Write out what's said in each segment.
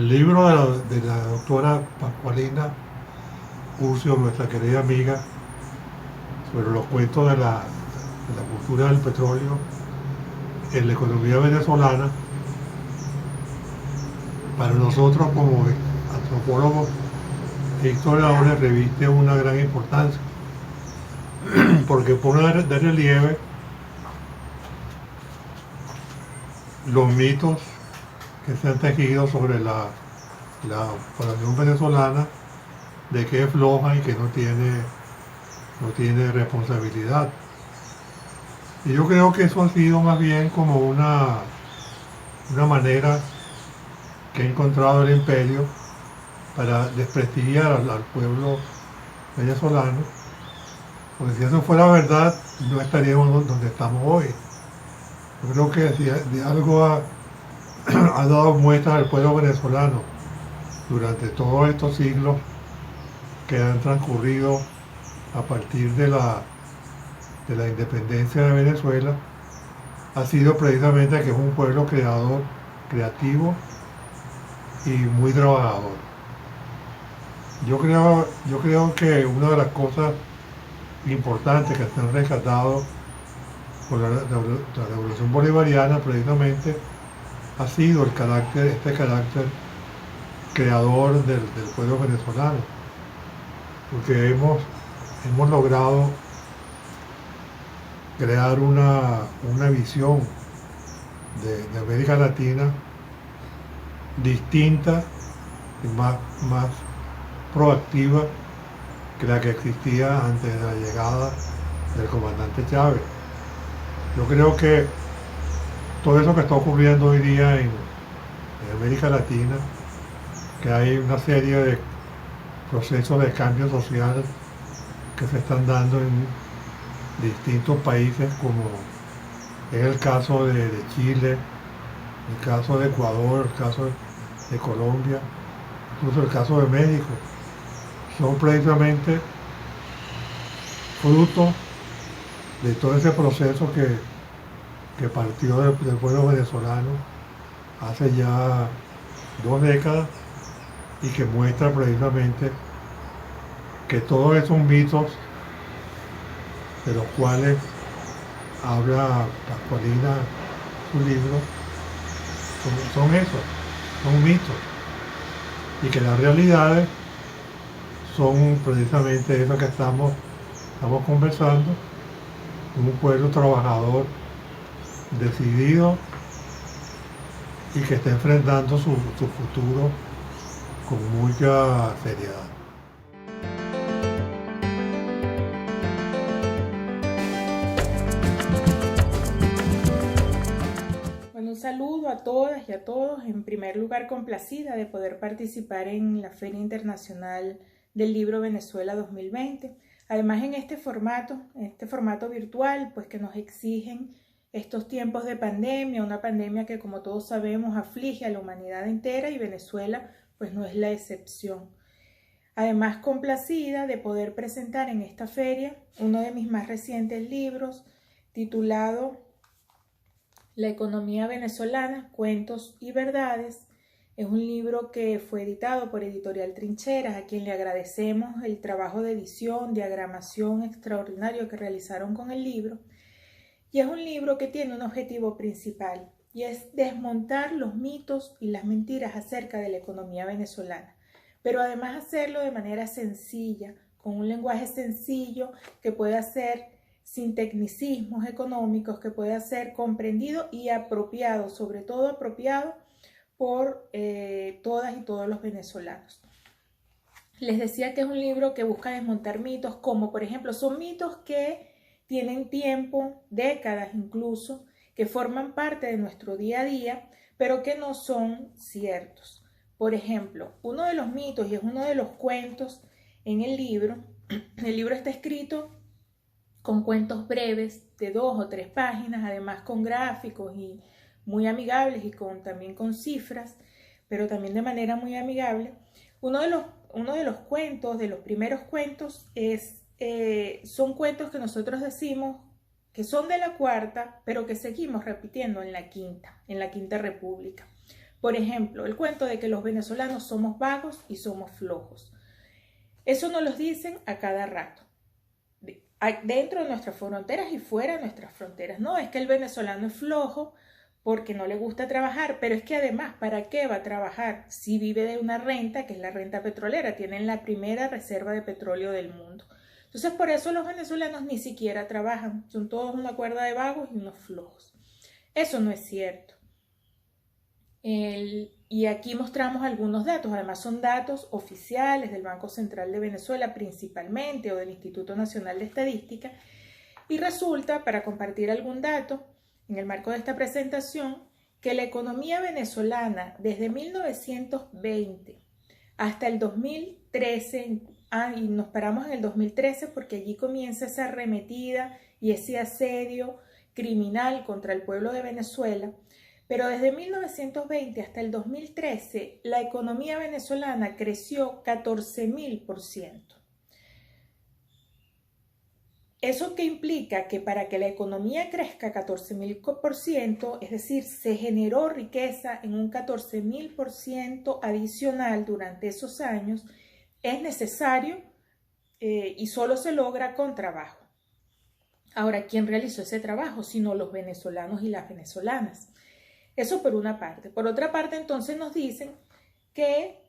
libro de la doctora Pascualina Urcio, nuestra querida amiga, sobre los cuentos de la cultura del petróleo en la economía venezolana, para nosotros como antropólogos e historiadores reviste una gran importancia, porque pone de relieve los mitos que se han tejido sobre la población venezolana, de que es floja y que no tiene responsabilidad. Y yo creo que eso ha sido más bien como una manera que ha encontrado el imperio para desprestigiar al pueblo venezolano, porque si eso fuera verdad, no estaríamos donde estamos hoy. Yo creo que si de algo ha dado muestras al pueblo venezolano durante todos estos siglos que han transcurrido a partir de la independencia de Venezuela, ha sido precisamente que es un pueblo creador, creativo y muy trabajador. Yo creo que una de las cosas importantes que se han rescatado por la revolución bolivariana precisamente ha sido este carácter creador del pueblo venezolano, porque hemos logrado crear una visión de América Latina distinta y más proactiva que la que existía antes de la llegada del comandante Chávez. Yo creo que todo eso que está ocurriendo hoy día en América Latina, que hay una serie de procesos de cambio social que se están dando en distintos países, como es el caso de Chile, el caso de Ecuador, el caso de Colombia, incluso el caso de México, son precisamente fruto de todo ese proceso que partió del pueblo venezolano hace ya 2 décadas y que muestra precisamente que todos esos mitos de los cuales habla Pascualina en su libro son esos, son mitos, y que las realidades son precisamente eso que estamos conversando, un pueblo trabajador, decidido y que está enfrentando su futuro con mucha seriedad. Bueno, un saludo a todas y a todos. En primer lugar, complacida de poder participar en la Feria Internacional del Libro Venezuela 2020. Además, en este formato virtual, pues que nos exigen estos tiempos de pandemia, una pandemia que, como todos sabemos, aflige a la humanidad entera, y Venezuela pues no es la excepción. Además, complacida de poder presentar en esta feria uno de mis más recientes libros, titulado La economía venezolana, cuentos y verdades. Es un libro que fue editado por Editorial Trincheras, a quien le agradecemos el trabajo de edición, diagramación extraordinario que realizaron con el libro. Y es un libro que tiene un objetivo principal, y es desmontar los mitos y las mentiras acerca de la economía venezolana, pero además hacerlo de manera sencilla, con un lenguaje sencillo que pueda ser sin tecnicismos económicos, que pueda ser comprendido y apropiado, sobre todo apropiado por todas y todos los venezolanos. Les decía que es un libro que busca desmontar mitos, como por ejemplo son mitos que tienen tiempo, décadas incluso, que forman parte de nuestro día a día, pero que no son ciertos. Por ejemplo, uno de los mitos, y es uno de los cuentos en el libro está escrito con cuentos breves de 2 o 3 páginas, además con gráficos y muy amigables, y también con cifras, pero también de manera muy amigable. Uno de los cuentos, de los primeros cuentos, son cuentos que nosotros decimos que son de la cuarta, pero que seguimos repitiendo en la quinta República. Por ejemplo, el cuento de que los venezolanos somos vagos y somos flojos. Eso nos lo dicen a cada rato, dentro de nuestras fronteras y fuera de nuestras fronteras. No, es que el venezolano es flojo porque no le gusta trabajar, pero es que además, ¿para qué va a trabajar si vive de una renta, que es la renta petrolera? Tienen la primera reserva de petróleo del mundo. Entonces, por eso los venezolanos ni siquiera trabajan, son todos una cuerda de vagos y unos flojos. Eso no es cierto. Y aquí mostramos algunos datos, además son datos oficiales del Banco Central de Venezuela principalmente o del Instituto Nacional de Estadística, y resulta, para compartir algún dato en el marco de esta presentación, que la economía venezolana desde 1920 hasta el 2013, y nos paramos en el 2013 porque allí comienza esa arremetida y ese asedio criminal contra el pueblo de Venezuela, pero desde 1920 hasta el 2013 la economía venezolana creció 14.000%. ¿Eso qué implica? Que para que la economía crezca 14.000%, es decir, se generó riqueza en un 14.000% adicional durante esos años, es necesario y solo se logra con trabajo. Ahora, ¿quién realizó ese trabajo? Sino los venezolanos y las venezolanas. Eso por una parte. Por otra parte, entonces nos dicen que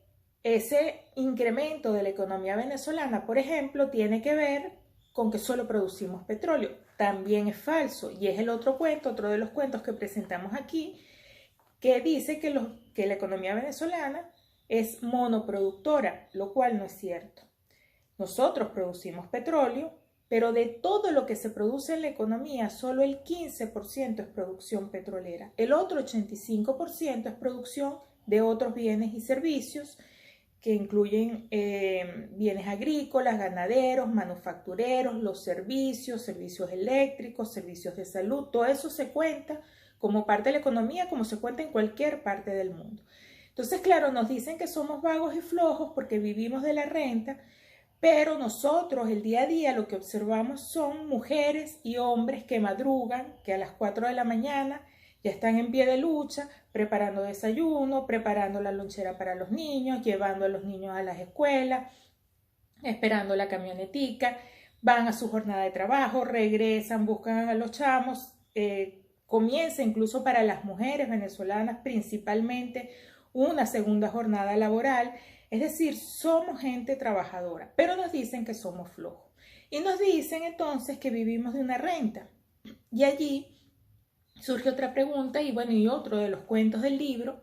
ese incremento de la economía venezolana, por ejemplo, tiene que ver con que solo producimos petróleo. También es falso y es el otro cuento, otro de los cuentos que presentamos aquí, que dice que la economía venezolana es monoproductora, lo cual no es cierto. Nosotros producimos petróleo, pero de todo lo que se produce en la economía, solo el 15% es producción petrolera. El otro 85% es producción de otros bienes y servicios, que incluyen bienes agrícolas, ganaderos, manufactureros, los servicios eléctricos, servicios de salud. Todo eso se cuenta como parte de la economía, como se cuenta en cualquier parte del mundo. Entonces, claro, nos dicen que somos vagos y flojos porque vivimos de la renta, pero nosotros el día a día lo que observamos son mujeres y hombres que madrugan, que a las 4 de la mañana ya están en pie de lucha, preparando desayuno, preparando la lonchera para los niños, llevando a los niños a las escuelas, esperando la camionetica, van a su jornada de trabajo, regresan, buscan a los chamos, comienza incluso para las mujeres venezolanas principalmente una segunda jornada laboral. Es decir, somos gente trabajadora, pero nos dicen que somos flojos. Y nos dicen entonces que vivimos de una renta. Y allí surge otra pregunta y bueno, y otro de los cuentos del libro,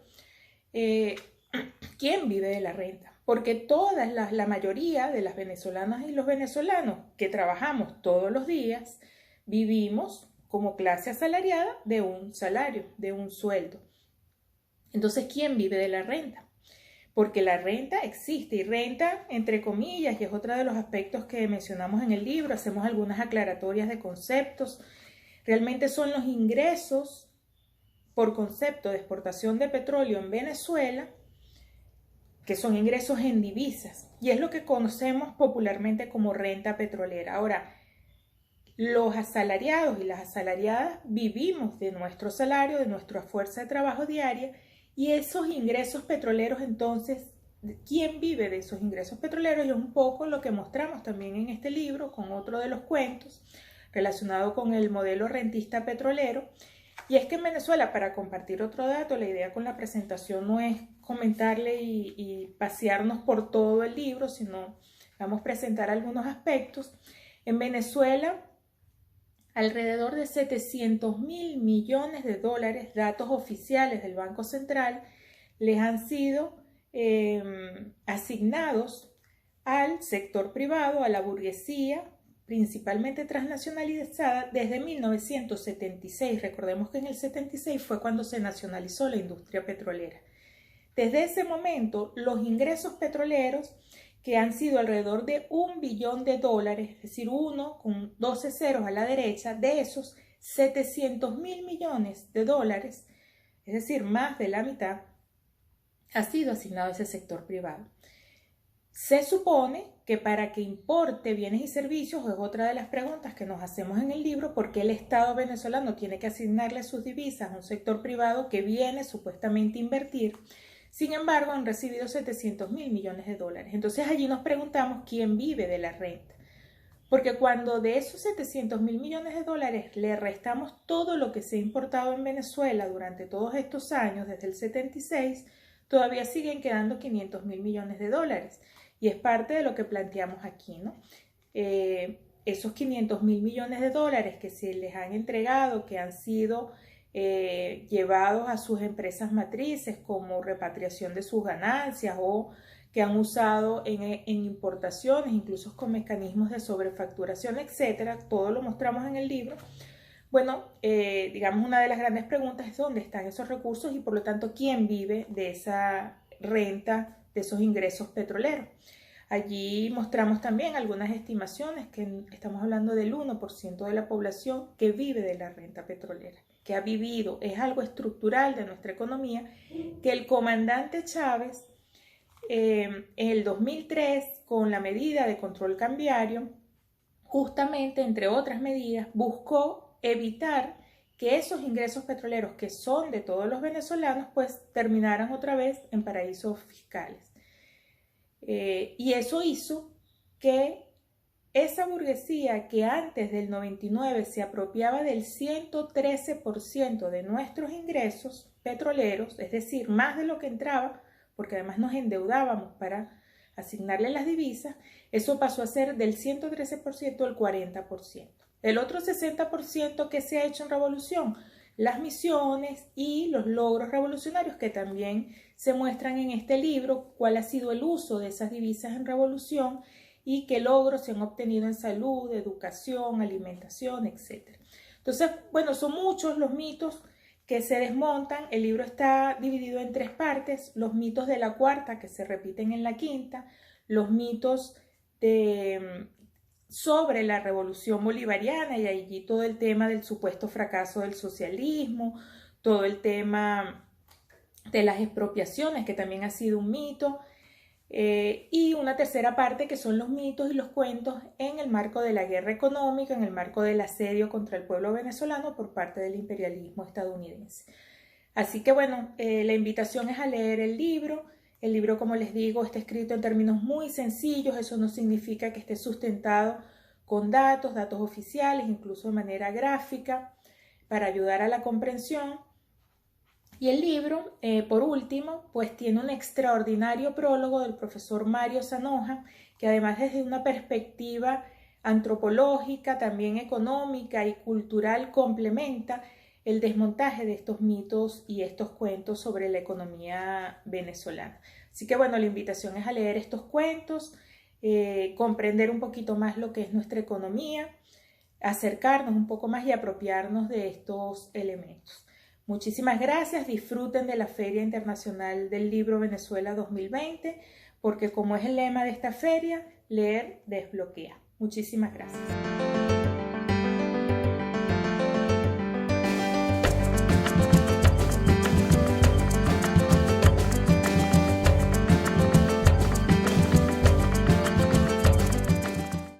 ¿quién vive de la renta? Porque la mayoría de las venezolanas y los venezolanos que trabajamos todos los días, vivimos como clase asalariada de un salario, de un sueldo. Entonces, ¿quién vive de la renta? Porque la renta existe y renta entre comillas, y es otro de los aspectos que mencionamos en el libro, hacemos algunas aclaratorias de conceptos. Realmente son los ingresos por concepto de exportación de petróleo en Venezuela, que son ingresos en divisas, y es lo que conocemos popularmente como renta petrolera. Ahora, los asalariados y las asalariadas vivimos de nuestro salario, de nuestra fuerza de trabajo diaria, y esos ingresos petroleros, entonces, ¿quién vive de esos ingresos petroleros? Y es un poco lo que mostramos también en este libro, con otro de los cuentos, relacionado con el modelo rentista petrolero. Y es que en Venezuela, para compartir otro dato, la idea con la presentación no es comentarle y pasearnos por todo el libro, sino vamos a presentar algunos aspectos. En Venezuela, alrededor de 700.000 millones de dólares, datos oficiales del Banco Central, les han sido asignados al sector privado, a la burguesía, principalmente transnacionalizada, desde 1976. Recordemos que en el 76 fue cuando se nacionalizó la industria petrolera. Desde ese momento, los ingresos petroleros, que han sido alrededor de $1 billón, es decir, 1 con 12 ceros a la derecha, de esos 700.000 millones de dólares, es decir, más de la mitad, ha sido asignado a ese sector privado. Se supone que para que importe bienes y servicios, es otra de las preguntas que nos hacemos en el libro, ¿por qué el Estado venezolano tiene que asignarle sus divisas a un sector privado que viene supuestamente a invertir? Sin embargo, han recibido 700.000 millones de dólares. Entonces allí nos preguntamos quién vive de la renta. Porque cuando de esos 700.000 millones de dólares le restamos todo lo que se ha importado en Venezuela durante todos estos años, desde el 76, todavía siguen quedando 500.000 millones de dólares. Y es parte de lo que planteamos aquí, ¿no? Esos 500.000 millones de dólares que se les han entregado, que han sido llevados a sus empresas matrices como repatriación de sus ganancias o que han usado en importaciones, incluso con mecanismos de sobrefacturación, etcétera. Todo lo mostramos en el libro. Bueno, digamos, una de las grandes preguntas es dónde están esos recursos y por lo tanto quién vive de esa renta, de esos ingresos petroleros. Allí mostramos también algunas estimaciones que estamos hablando del 1% de la población que vive de la renta petrolera, que ha vivido, es algo estructural de nuestra economía, que el comandante Chávez en el 2003, con la medida de control cambiario, justamente entre otras medidas, buscó evitar que esos ingresos petroleros que son de todos los venezolanos pues terminaran otra vez en paraísos fiscales. Y eso hizo que esa burguesía que antes del 99 se apropiaba del 113% de nuestros ingresos petroleros, es decir, más de lo que entraba, porque además nos endeudábamos para asignarle las divisas, eso pasó a ser del 113% al 40%. El otro 60% que se ha hecho en revolución, las misiones y los logros revolucionarios que también se muestran en este libro, cuál ha sido el uso de esas divisas en revolución y qué logros se han obtenido en salud, educación, alimentación, etc. Entonces, bueno, son muchos los mitos que se desmontan. El libro está dividido en 3 partes: los mitos de la cuarta que se repiten en la quinta, los mitos sobre la revolución bolivariana, y allí todo el tema del supuesto fracaso del socialismo, todo el tema de las expropiaciones, que también ha sido un mito, y una tercera parte que son los mitos y los cuentos en el marco de la guerra económica, en el marco del asedio contra el pueblo venezolano por parte del imperialismo estadounidense. Así que bueno, la invitación es a leer el libro. El libro, como les digo, está escrito en términos muy sencillos. Eso no significa que esté sustentado con datos oficiales, incluso de manera gráfica, para ayudar a la comprensión. Y el libro, por último, pues tiene un extraordinario prólogo del profesor Mario Zanoja, que además desde una perspectiva antropológica, también económica y cultural, complementa el desmontaje de estos mitos y estos cuentos sobre la economía venezolana. Así que bueno, la invitación es a leer estos cuentos, comprender un poquito más lo que es nuestra economía, acercarnos un poco más y apropiarnos de estos elementos. Muchísimas gracias, disfruten de la Feria Internacional del Libro Venezuela 2020, porque como es el lema de esta feria, leer desbloquea. Muchísimas gracias.